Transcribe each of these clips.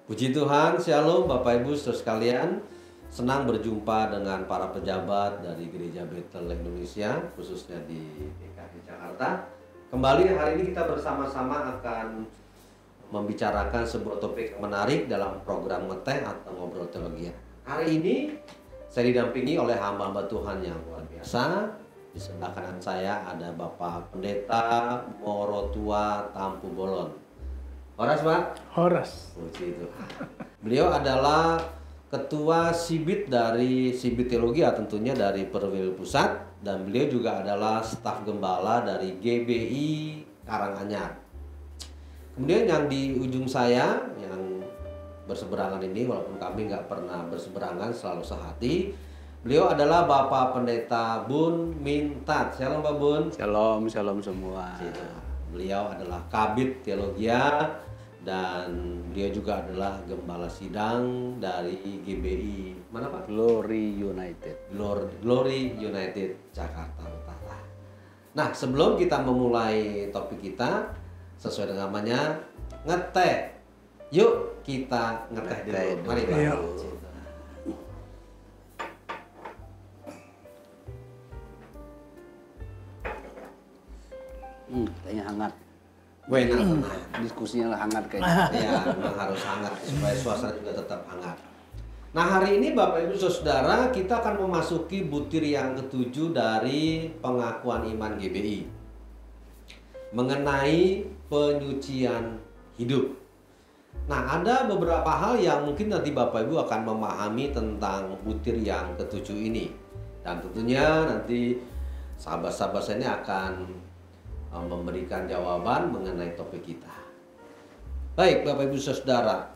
Puji Tuhan, Shalom Bapak Ibu Saudara sekalian. Senang berjumpa dengan para pejabat dari Gereja Bethel Indonesia, khususnya di DKI Jakarta. Kembali hari ini kita bersama-sama akan membicarakan sebuah topik menarik dalam program Ngeteh atau Ngobrol Teologi. Hari ini saya didampingi oleh hamba-hamba Tuhan yang luar biasa. Di sebelah kanan saya ada Bapak Pendeta Morotua Tampu Bolon. Horas, Pak? Horas. Puji Tuhan. Beliau adalah ketua Sibit dari Sibit Teologi, tentunya dari Perwil Pusat, dan beliau juga adalah staf gembala dari GBI Karanganyar. Kemudian yang di ujung saya yang berseberangan ini, walaupun kami nggak pernah berseberangan, selalu sehati, beliau adalah Bapak Pendeta Bun Mintat. Shalom Pak Bun. Shalom, shalom semua. Beliau adalah Kabid Teologia dan beliau juga adalah gembala sidang dari GBI mana Pak? Glory United. Glory United Jakarta Utara. Nah, sebelum kita memulai topik kita sesuai dengan namanya ngeteh, yuk kita ngeteh dulu. Mari Pak. Kayaknya hangat. Diskusinya lah hangat kayaknya. Ya, memang harus hangat supaya suasana juga tetap hangat. Nah, hari ini Bapak Ibu Saudara, kita akan memasuki butir yang ketujuh dari pengakuan iman GBI mengenai penyucian hidup. Nah, ada beberapa hal yang mungkin nanti Bapak Ibu akan memahami tentang butir yang ketujuh ini. Dan tentunya nanti sahabat-sahabat saya ini akan memberikan jawaban mengenai topik kita. Baik, Bapak Ibu Saudara.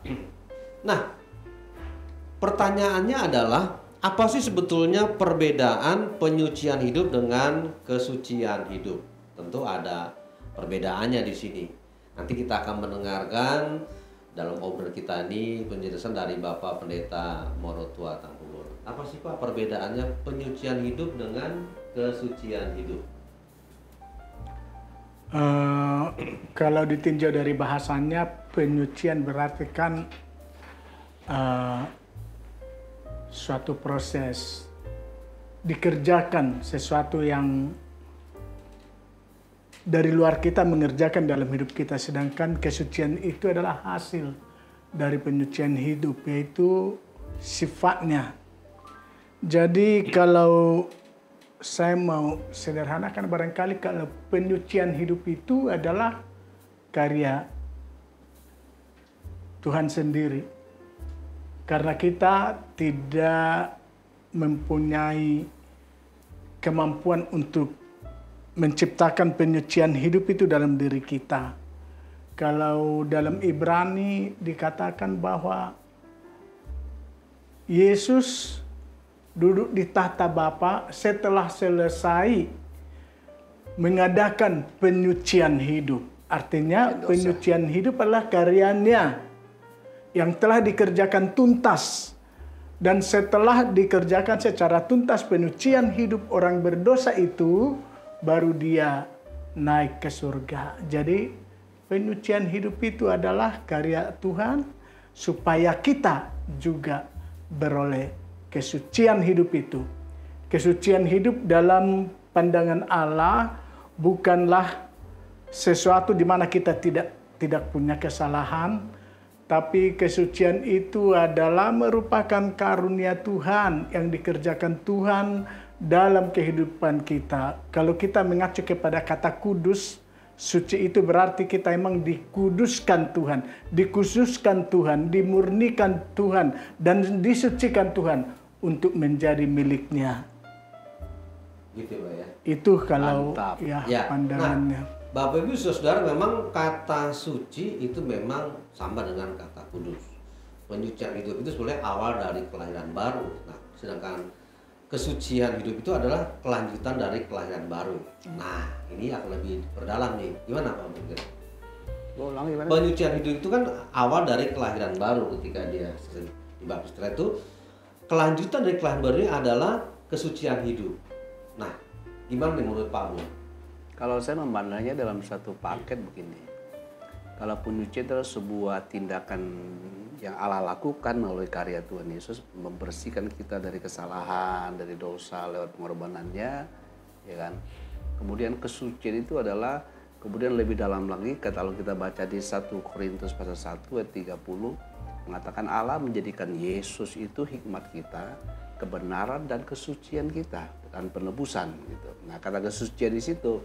Nah, pertanyaannya adalah apa sih sebetulnya perbedaan penyucian hidup dengan kesucian hidup? Tentu ada perbedaannya di sini. Nanti kita akan mendengarkan dalam obrolan kita ini penjelasan dari Bapak Pendeta Morotua Tampu Bolon. Apa sih Pak perbedaannya penyucian hidup dengan kesucian hidup? Kalau ditinjau dari bahasanya, penyucian berarti kan suatu proses dikerjakan sesuatu yang dari luar kita mengerjakan dalam hidup kita, sedangkan kesucian itu adalah hasil dari penyucian hidup, yaitu sifatnya. Jadi kalau saya mau sederhanakan, barangkali kalau penyucian hidup itu adalah karya Tuhan sendiri. Karena kita tidak mempunyai kemampuan untuk menciptakan penyucian hidup itu dalam diri kita. Kalau dalam Ibrani dikatakan bahwa Yesus duduk di tahta Bapa setelah selesai mengadakan penyucian hidup. Artinya penyucian hidup adalah karyanya yang telah dikerjakan tuntas. Dan setelah dikerjakan secara tuntas penyucian hidup orang berdosa itu, baru dia naik ke surga. Jadi penyucian hidup itu adalah karya Tuhan supaya kita juga beroleh kesucian hidup itu. Kesucian hidup dalam pandangan Allah bukanlah sesuatu di mana kita tidak punya kesalahan, tapi kesucian itu adalah merupakan karunia Tuhan yang dikerjakan Tuhan dalam kehidupan kita. Kalau kita mengacu kepada kata kudus, suci itu berarti kita emang dikuduskan Tuhan, dikhususkan Tuhan, dimurnikan Tuhan, dan disucikan Tuhan untuk menjadi miliknya. Gitu Pak ya. Itu kalau ya pandangannya. Nah, Bapak Ibu Saudara, memang kata suci itu memang sama dengan kata kudus. Penyucian hidup itu sebenarnya awal dari kelahiran baru. Nah, sedangkan kesucian hidup itu adalah kelanjutan dari kelahiran baru. Nah, ini akan lebih perdalam nih. Gimana Pak Bun? Penyucian hidup itu kan awal dari kelahiran baru ketika dia dibaptis. Setelah itu kelanjutan dari kelahiran baru ini adalah kesucian hidup. Nah, gimana nih menurut Pak Bun? Kalau saya memandangnya dalam satu paket begini. Kalau penyucian adalah sebuah tindakan yang Allah lakukan melalui karya Tuhan Yesus membersihkan kita dari kesalahan, dari dosa lewat pengorbanannya, ya kan. Kemudian kesucian itu adalah kemudian lebih dalam lagi kalau kita baca di 1 Korintus pasal 1 ayat 30 mengatakan Allah menjadikan Yesus itu hikmat kita, kebenaran dan kesucian kita dan penebusan gitu. Nah, kata kesucian di situ.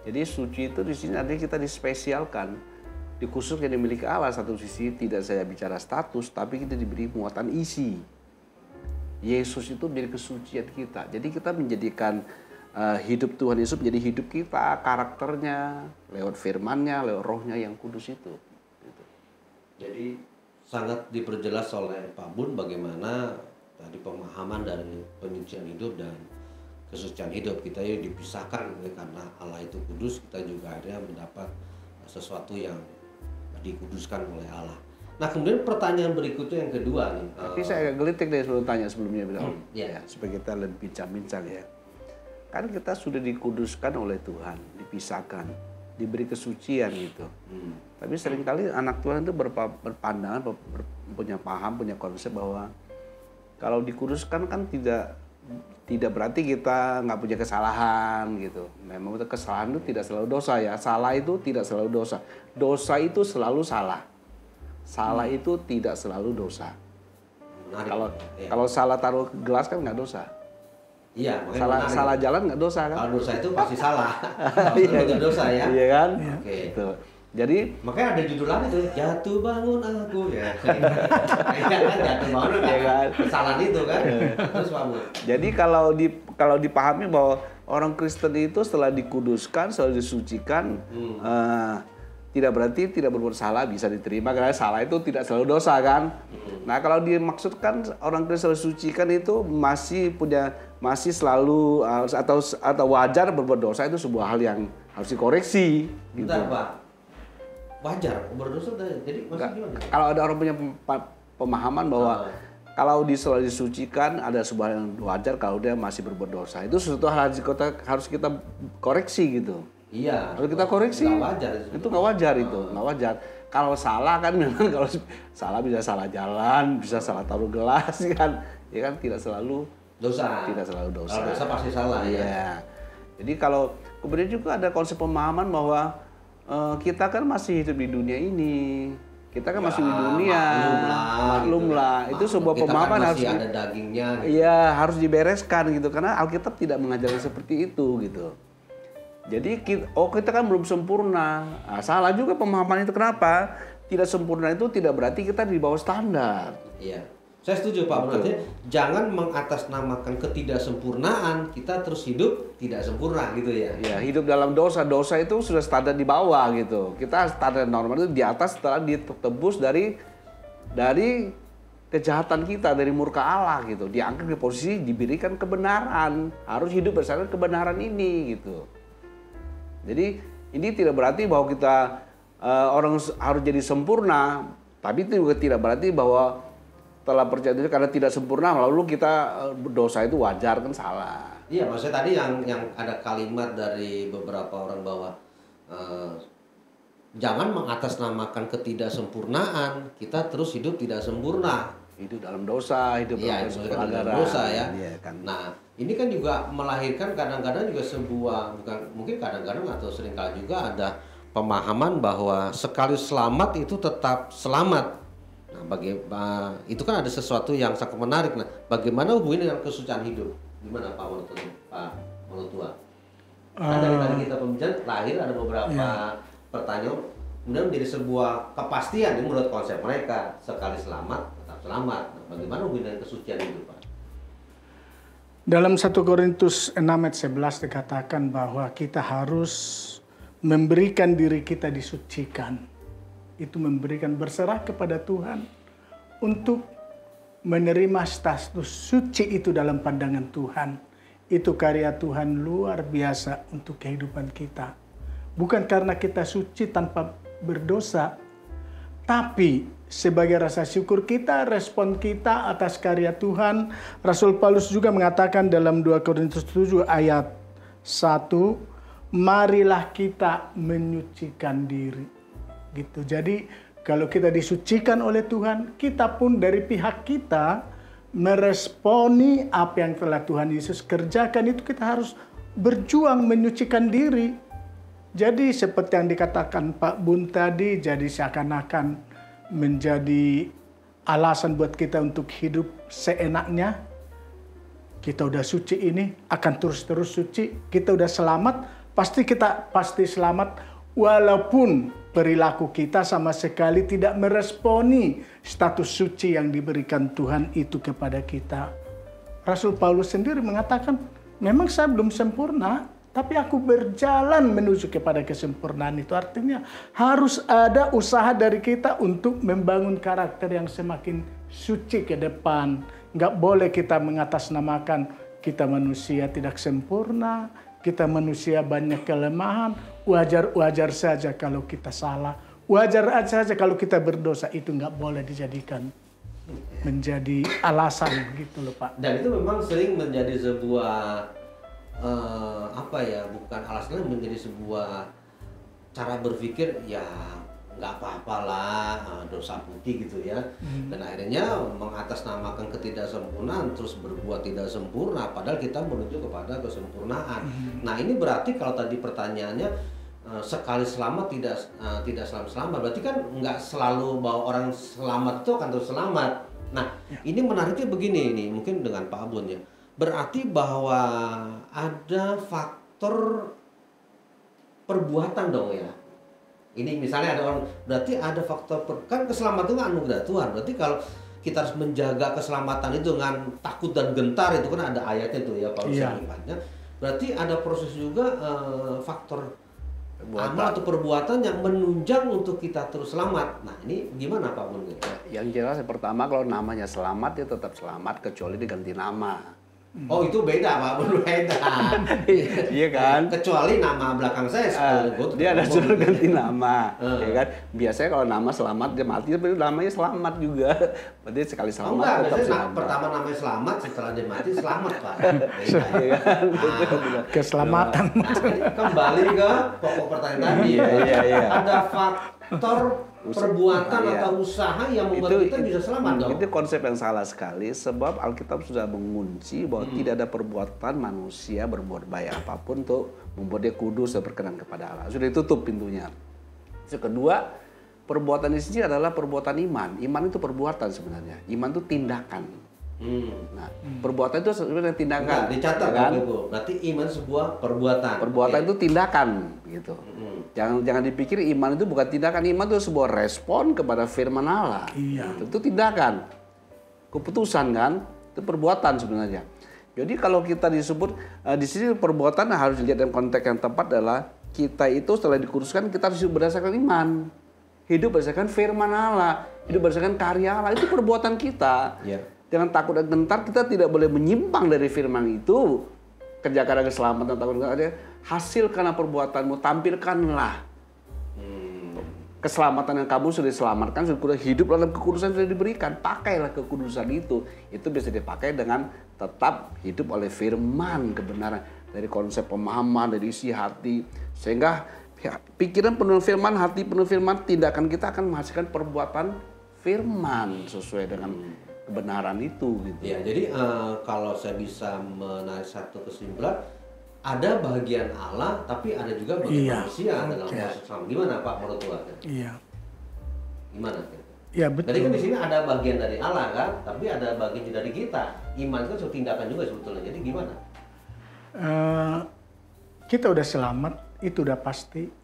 Jadi suci itu di sini artinya kita dispesialkan, dikhususkan yang dimiliki Allah. Satu sisi tidak saya bicara status, tapi kita diberi muatan isi. Yesus itu menjadi kesucian kita. Jadi kita menjadikan hidup Tuhan Yesus menjadi hidup kita, karakternya, lewat firman-Nya, lewat rohnya yang kudus itu. Gitu. Jadi sangat diperjelas oleh Pak Bun bagaimana tadi pemahaman dari penyucian hidup dan kesucian hidup kita ya dipisahkan karena Allah itu kudus, kita juga akhirnya mendapat sesuatu yang dikuduskan oleh Allah. Nah, kemudian pertanyaan berikutnya yang kedua nih. Tapi saya agak gelitik deh sebelum tanya sebelumnya ya. supaya kita lebih bincang-bincang ya. Kan kita sudah dikuduskan oleh Tuhan, dipisahkan, diberi kesucian gitu. Tapi seringkali anak Tuhan itu berpandangan, punya paham, punya konsep bahwa kalau dikuduskan kan tidak berarti kita nggak punya kesalahan gitu. Memang kesalahan itu tidak selalu dosa ya. Salah itu tidak selalu dosa. Dosa itu selalu salah. Salah itu tidak selalu dosa. Kalau salah taruh gelas kan nggak dosa. Iya. Salah jalan nggak dosa kan? Kalau dosa itu pasti salah. Kalau dosa ya. Iya kan? Oke. Gitu. Jadi makanya ada judul lain itu jatuh bangun aku ya. Iya kan jatuh bangun kan. Kesalahan itu kan. Terus Pak Bu. Jadi kalau dipahami bahwa orang Kristen itu setelah dikuduskan, setelah disucikan, tidak berarti tidak berbuat salah bisa diterima karena salah itu tidak selalu dosa kan. Nah, kalau dimaksudkan orang Kristen disucikan itu masih selalu atau wajar berbuat dosa itu sebuah hal yang harus dikoreksi gitu. Bentar, Pak. Wajar berdosa jadi maksudnya gimana? Kalau ada orang punya pemahaman bahwa kalau setelah disucikan ada sebuah yang wajar kalau dia masih berbuat dosa, itu sesuatu hal harus kita koreksi gitu. Iya. Harus kita koreksi. Nggak wajar itu nggak wajar itu, nggak wajar. Kalau salah kan memang kalau salah bisa salah jalan, bisa salah taruh gelas kan, ya kan tidak selalu dosa. Tidak selalu dosa. Kalau dosa pasti salah ya. Jadi kalau kemudian juga ada konsep pemahaman bahwa kita kan masih hidup di dunia ini, kita kan masih di dunia, maklum lah. Itu sebuah pemahaman kan harus ada dagingnya. Gitu. Iya, harus dibereskan gitu karena Alkitab tidak mengajarkan seperti itu gitu. Jadi kita kan belum sempurna. Nah, salah juga pemahaman itu. Kenapa? Tidak sempurna itu tidak berarti kita di bawah standar. Iya. Saya setuju Pak. Berarti jangan mengatasnamakan ketidaksempurnaan, kita terus hidup tidak sempurna gitu ya. Ya, hidup dalam dosa. Dosa itu sudah standar di bawah gitu. Kita standar normal itu di atas setelah ditebus dari kejahatan kita, dari murka Allah gitu. Diangkat ke posisi diberikan kebenaran. Harus hidup berdasarkan kebenaran ini gitu. Jadi ini tidak berarti bahwa kita orang harus jadi sempurna, tapi itu juga tidak berarti bahwa setelah percaya itu karena tidak sempurna lalu kita dosa itu wajar kan, salah. Iya, maksudnya tadi yang ada kalimat dari beberapa orang bahwa jangan mengatasnamakan ketidaksempurnaan, kita terus hidup tidak sempurna. Hidup dalam dosa, hidup dalam pelanggaran dosa ya. Iya, kan. Nah, ini kan juga melahirkan kadang-kadang juga sebuah, mungkin kadang-kadang atau seringkali juga ada pemahaman bahwa sekali selamat itu tetap selamat. Nah, itu kan ada sesuatu yang sangat menarik. Nah, bagaimana hubungannya dengan kesucian hidup? Gimana Pak Molotua? Dari tadi kita pembicaraan lahir ada beberapa pertanyaan, kemudian menjadi sebuah kepastian ini menurut konsep mereka, sekali selamat tetap selamat. Nah, bagaimana hubungannya dengan kesucian hidup, Pak? Dalam 1 Korintus 6 ayat 11 dikatakan bahwa kita harus memberikan diri kita disucikan. Itu memberikan berserah kepada Tuhan untuk menerima status suci itu dalam pandangan Tuhan. Itu karya Tuhan luar biasa untuk kehidupan kita. Bukan karena kita suci tanpa berdosa, tapi sebagai rasa syukur kita, respon kita atas karya Tuhan. Rasul Paulus juga mengatakan dalam 2 Korintus 7 ayat 1, marilah kita menyucikan diri. Gitu. Jadi Kalau kita disucikan oleh Tuhan, kita pun dari pihak kita meresponi apa yang telah Tuhan Yesus kerjakan. Itu kita harus berjuang menyucikan diri. Jadi seperti yang dikatakan Pak Bun tadi, jadi seakan-akan menjadi alasan buat kita untuk hidup seenaknya. Kita udah suci ini, akan terus-terus suci. Kita udah selamat, pasti selamat. Walaupun perilaku kita sama sekali tidak meresponi status suci yang diberikan Tuhan itu kepada kita. Rasul Paulus sendiri mengatakan, memang saya belum sempurna, tapi aku berjalan menuju kepada kesempurnaan itu. Artinya harus ada usaha dari kita untuk membangun karakter yang semakin suci ke depan. Nggak boleh kita mengatasnamakan kita manusia tidak sempurna, kita manusia banyak kelemahan. Wajar saja kalau kita salah. Wajar saja kalau kita berdosa. Itu nggak boleh dijadikan menjadi alasan gitu loh Pak. Dan itu memang sering menjadi sebuah bukan alasannya, menjadi sebuah cara berpikir ya nggak apa-apalah, dosa putih gitu ya. Dan akhirnya mengatasnamakan ketidaksempurnaan terus berbuat tidak sempurna, padahal kita menuju kepada kesempurnaan. Nah ini berarti kalau tadi pertanyaannya sekali selamat tidak selamat, berarti kan nggak selalu bahwa orang selamat itu akan terus selamat. Nah ini menariknya begini nih, mungkin dengan Pak Abun ya, berarti bahwa ada faktor perbuatan dong ya. Ini misalnya ada orang, berarti ada faktor kan keselamatan itu anugerah Tuhan. Berarti kalau kita harus menjaga keselamatan itu dengan takut dan gentar, itu kan ada ayatnya tuh ya Paulus melihatnya. Berarti ada proses juga faktor amal atau perbuatan yang menunjang untuk kita terus selamat. Nah ini gimana Pak Bun? Yang jelas yang pertama, kalau namanya selamat ya tetap selamat kecuali diganti nama. Oh itu beda Pak Bun, beda. Iya kan? Kecuali nama belakang saya dia ada suruh ganti nama, ya kan? Biasanya kalau nama selamat dia mati, tapi namanya selamat juga. Berarti sekali selamat tetap selamat. Pertama namanya selamat, setelah dia mati selamat Pak. Keselamatan. Kembali ke pokok pertanyaan tadi. Iya. Ada faktor perbuatan atau usaha yang membuat kita bisa selamat dong. Itu konsep yang salah sekali, sebab Alkitab sudah mengunci bahwa tidak ada perbuatan manusia berbuat baik apapun untuk membuat dia kudus dan berkenan kepada Allah. Sudah ditutup pintunya. Yang kedua, perbuatan di sini adalah perbuatan iman. Iman itu perbuatan sebenarnya. Iman itu tindakan. Nah, perbuatan itu sebenarnya tindakan. Dicatat kan? Berarti iman sebuah perbuatan. Perbuatan itu tindakan, gitu. Jangan dipikir iman itu bukan tindakan. Iman itu sebuah respon kepada firman Allah. Iya. Itu tindakan, keputusan kan, itu perbuatan sebenarnya. Jadi kalau kita disebut di sini perbuatan harus dilihat dalam konteks yang tepat adalah kita itu setelah dikuduskan kita harus hidup berdasarkan iman, hidup berdasarkan firman Allah, hidup berdasarkan karya Allah. Itu perbuatan kita. Yeah. Dengan takut dan gentar kita tidak boleh menyimpang dari firman itu. Kerjakan keselamatan, takut dan gentar. Hasil karena perbuatanmu, tampilkanlah keselamatan yang kamu sudah diselamatkan, sudah hidup dalam kekudusan sudah diberikan. Pakailah kekudusan itu. Itu bisa dipakai dengan tetap hidup oleh firman kebenaran. Dari konsep pemahaman, dari isi hati. Sehingga pikiran penuh firman, hati penuh firman, tindakan kita akan menghasilkan perbuatan firman sesuai dengan kebenaran itu gitu. Ya, jadi kalau saya bisa menarik satu kesimpulan, ada bagian Allah tapi ada juga bagian manusia dalam proses Islam. Gimana Pak menurut Anda? Iya. Gimana? Iya betul. Jadi kan di sini ada bagian dari Allah kan, tapi ada bagian dari kita. Iman itu suatu tindakan juga sebetulnya. Jadi gimana? Kita udah selamat, itu udah pasti.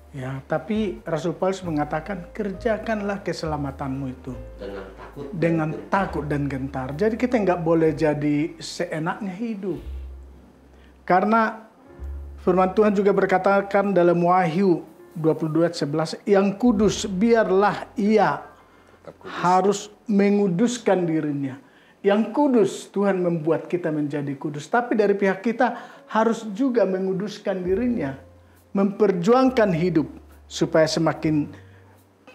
Ya, tapi Rasul Paulus mengatakan kerjakanlah keselamatanmu itu dengan takut dan gentar. Jadi kita nggak boleh jadi seenaknya hidup. Karena firman Tuhan juga berkatakan dalam Wahyu 22:11, yang kudus biarlah ia harus menguduskan dirinya. Yang kudus, Tuhan membuat kita menjadi kudus. Tapi dari pihak kita harus juga menguduskan dirinya. Memperjuangkan hidup supaya semakin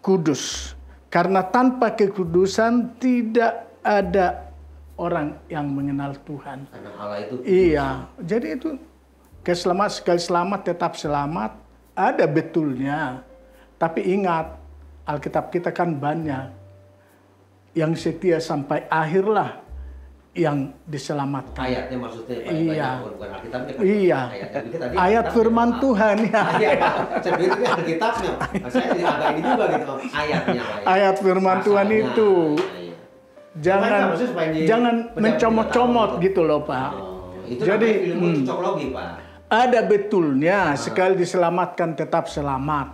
kudus. Karena tanpa kekudusan tidak ada orang yang mengenal Tuhan. Karena Allah itu kudus. Iya, jadi itu sekali selamat tetap selamat. Ada betulnya. Tapi ingat, Alkitab kita kan banyak. Yang setia sampai akhir lah yang diselamatkan. Ayatnya maksudnya Pak, Iya. bukan Alkitabnya kan? Iya. Ayatnya. Jadi tadi Ayat Alkitabnya, firman Pak. Tuhan ya. Iya Pak, saya pikir ini Alkitabnya. Nah, saya agak ini juga gitu, ayatnya Pak. Ayat firman Tuhan Pasalnya. itu. Iya. Jangan Supaya maksudnya supaya jangan pejabat mencomot-comot tahu. gitu loh Pak. Itu Jadi, namanya ilmu cocokologi Pak. Ada betulnya sekali diselamatkan tetap selamat.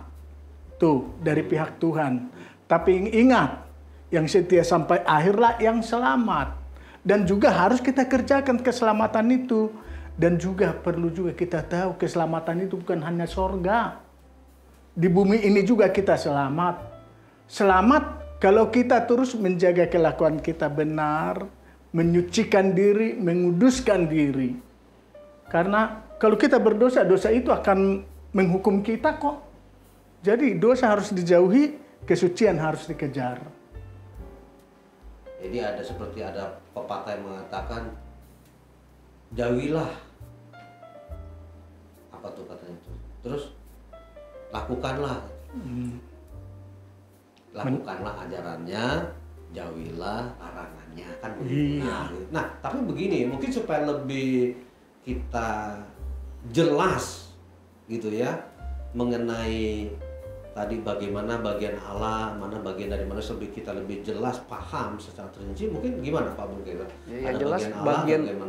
Tuh dari pihak Tuhan. Tapi ingat, yang setia sampai akhirlah yang selamat. Dan juga harus kita kerjakan keselamatan itu. Dan juga perlu juga kita tahu keselamatan itu bukan hanya sorga. Di bumi ini juga kita selamat. Selamat kalau kita terus menjaga kelakuan kita benar, menyucikan diri, menguduskan diri. Karena kalau kita berdosa, dosa itu akan menghukum kita kok. Jadi dosa harus dijauhi, kesucian harus dikejar. Jadi ada pepatah yang mengatakan jauhilah apa tuh katanya itu. Terus lakukanlah. Lakukanlah ajarannya, jauhilah larangannya kan begitu. Iya. Nah, tapi begini, mungkin supaya lebih kita jelas gitu ya mengenai tadi bagaimana bagian Allah, mana bagian dari manusia, kita lebih jelas paham secara terperinci. Mungkin gimana Pak Burkira? Ya, jelas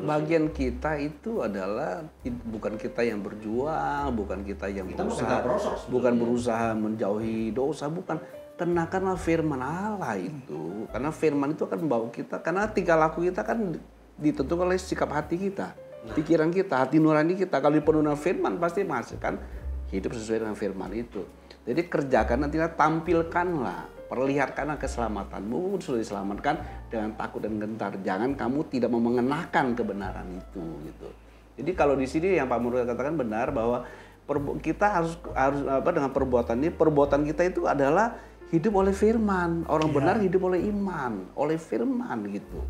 bagian kita itu adalah bukan kita yang berjuang, bukan kita yang Kita bukan berusaha menjauhi dosa, bukan. Kenakanlah firman Allah itu, karena firman itu akan membawa kita, karena tingkah laku kita kan ditentukan oleh sikap hati kita, pikiran kita, hati nurani kita. Kalau dipenuhi dengan firman pasti menghasilkan hidup sesuai dengan firman itu. Jadi kerjakan, nanti tampilkanlah, perlihatkanlah keselamatanmu. Sudah diselamatkan dengan takut dan gentar. Jangan kamu tidak mau mengenakan kebenaran itu, gitu. Jadi kalau di sini yang Pak Murul katakan benar bahwa kita harus dengan perbuatan ini, perbuatan kita itu adalah hidup oleh firman. Orang benar hidup oleh iman, oleh firman gitu.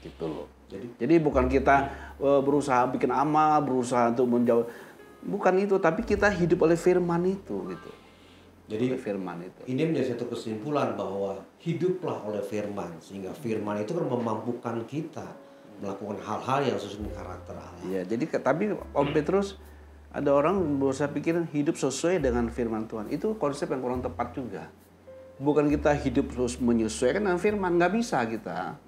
Gitu loh. Jadi bukan kita berusaha bikin amal, berusaha untuk menjauh, bukan itu, tapi kita hidup oleh firman itu gitu. Jadi firman itu. Ini menjadi satu kesimpulan bahwa hiduplah oleh firman, sehingga firman itu kan memampukan kita melakukan hal-hal yang sesuai dengan karakter Allah. Iya, jadi tapi Om Petrus, ada orang berusaha pikir hidup sesuai dengan firman Tuhan. Itu konsep yang kurang tepat juga. Bukan kita hidup terus menyesuaikan dengan firman, nggak bisa kita.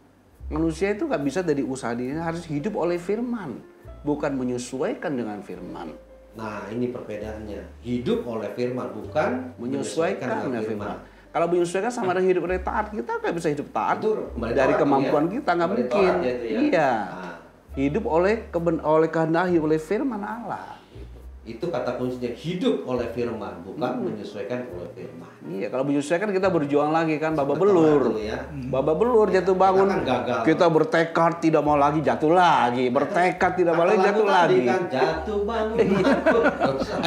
Manusia itu nggak bisa dari usaha dirinya, harus hidup oleh firman, bukan menyesuaikan dengan firman. Nah, ini perbedaannya. Hidup oleh firman, bukan menyesuaikan dengan firman. Kalau menyesuaikan sama dengan hidup oleh taat, kita nggak bisa hidup taat. Itu dari kemampuan kita nggak mungkin. Ya. Iya. Nah. Hidup oleh kehendak, oleh firman Allah. Itu kata kuncinya, hidup oleh firman, bukan menyesuaikan oleh firman. Iya, kalau menyesuaikan kita berjuang lagi kan, babak belur. Ya. Babak belur, jatuh bangun. Kita bertekad tidak mau lagi, jatuh lagi. Bertekad tidak mau lagi, jatuh lagi. Kan, jatuh bangun.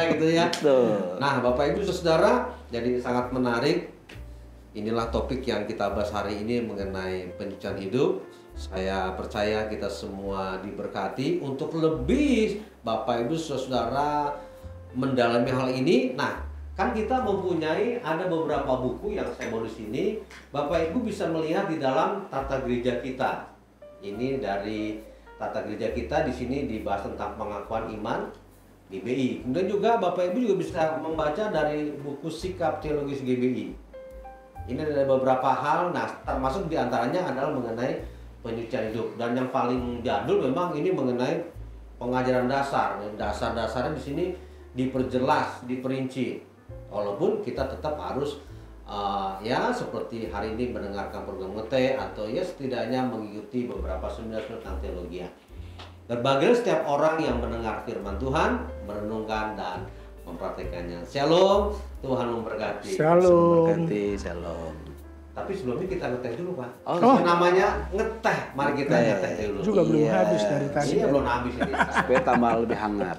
Gitu ya. Nah, Bapak Ibu Saudara, jadi sangat menarik. Inilah topik yang kita bahas hari ini mengenai penyucian hidup. Saya percaya kita semua diberkati untuk lebih Bapak Ibu Saudara mendalami hal ini. Nah, kan kita mempunyai ada beberapa buku yang saya bawa di sini. Bapak Ibu bisa melihat di dalam tata gereja kita. Ini dari tata gereja kita, di sini dibahas tentang pengakuan iman GBI. Kemudian juga Bapak Ibu juga bisa membaca dari buku Sikap Teologis GBI. Ini ada beberapa hal, nah termasuk diantaranya adalah mengenai penyucian hidup. Dan yang paling jadul memang ini mengenai pengajaran dasar. Dasar-dasarnya di sini diperjelas, diperinci. Walaupun kita tetap harus ya seperti hari ini mendengarkan program ngeteh atau ya setidaknya mengikuti beberapa seminar tentang teologi. Berbahagia setiap orang yang mendengar firman Tuhan, merenungkan dan mempraktekannya. Shalom, Tuhan memberkati. Shalom. Shalom. Tapi sebelumnya kita ngeteh dulu Pak. Oh. Namanya ngeteh. Mari kita ngeteh dulu. Juga belum habis dari tadi. Iya belum habis ini. Supaya tambah lebih hangat.